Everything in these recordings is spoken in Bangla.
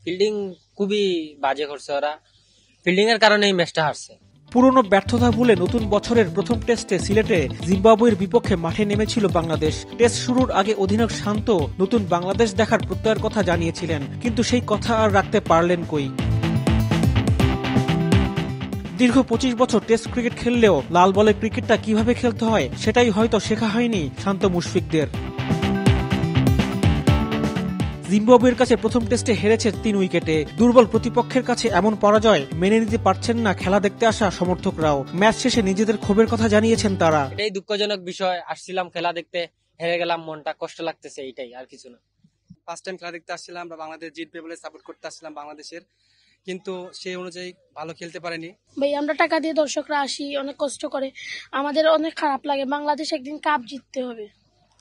ফিল্ডিং খুবই বাজে করছে ওরা, ফিল্ডিং এর কারণে এই ম্যাচটা হারছে। পুরনো ব্যর্থতা ভুলে নতুন বছরের প্রথম টেস্টে সিলেটে জিম্বাবুয়ের বিপক্ষে মাঠে নেমেছিল বাংলাদেশ। টেস্ট শুরুর আগে অধিনায়ক শান্ত নতুন বাংলাদেশ দেখার প্রত্যয়ের কথা জানিয়েছিলেন, কিন্তু সেই কথা আর রাখতে পারলেন কই। দীর্ঘ 25 বছর টেস্ট ক্রিকেট খেললেও লাল বলের ক্রিকেটটা কিভাবে খেলতে হয় সেটাই হয়তো শেখা হয়নি শান্ত মুশফিকদের। জিম্বাবুয়ের কাছে প্রথম টেস্টে হেরেছে 3 উইকেটে। দুর্বল প্রতিপক্ষের কাছে এমন পরাজয় মেনে নিতে পারছেন না খেলা দেখতে আসা সমর্থকরাও। ম্যাচ শেষে নিজেদের ক্ষোভের কথা জানিয়েছেন তারা। এটাই দুঃখজনক বিষয়, আসছিলাম খেলা দেখতে, হেরে গেলাম, মনটা কষ্ট লাগতেছে, এইটাই, আর কিছু না। ফার্স্ট টাইম খেলা দেখতে আসছিলাম, আমরা বাংলাদেশ জিতবে বলে সাপোর্ট করতে আসছিলাম বাংলাদেশের, কিন্তু সেই অনুযায়ী ভালো খেলতে পারেনি। ভাই আমরা টাকা দিয়ে দর্শকরা আসি, অনেক কষ্ট করে, আমাদের অনেক খারাপ লাগে। বাংলাদেশ একদিন কাপ জিততে হবে,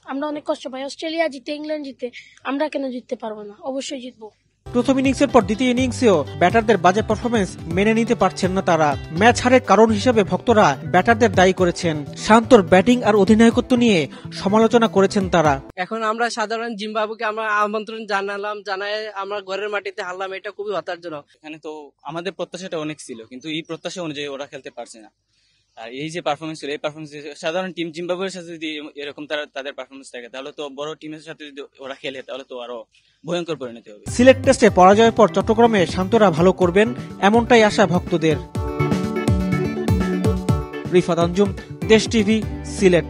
আমরা অনেক কষ্ট পাই। অস্ট্রেলিয়া জিতে, ইংল্যান্ড জিতে, আমরা কেন জিততে পারবো না? অবশ্যই জিতবো। প্রথম ইনিংসের পর দ্বিতীয় ইনিংসেও ব্যাটারদের বাজে পারফরমেন্স মেনে নিতে পারছেন না তারা। ম্যাচ হারের কারণ হিসেবে ভক্তরা ব্যাটারদের দায়ী করেছেন। শান্তর ব্যাটিং আর অধিনায়কত্ব নিয়ে সমালোচনা করেছেন তারা। এখন আমরা সাধারণ জিম্বাবুকে আমরা আমন্ত্রণ জানায় আমরা ঘরের মাটিতে হারলাম, এটা খুবই হতাশাজনক। এখানে তো আমাদের প্রত্যাশাটা অনেক ছিল, কিন্তু এই প্রত্যাশা অনুযায়ী ওরা খেলতে পারছে না। আর এই যে পারফরমেন্স ছিল, এই পারফরমেন্স সাধারণ টিম জিম্বাবুয়ের সাথে যদি এরকম তাদের পারফরমেন্স থাকে, তাহলে তো বড় টিমের সাথে যদি ওরা খেলে তাহলে তো আরো ভয়ঙ্কর পরিণতি হবে। সিলেট টেস্টে পরাজয়ের পর চট্টগ্রামে শান্তরা ভালো করবেন, এমনটাই আশা ভক্তদের। রিফাত আঞ্জুম, দেশ টিভি, সিলেট।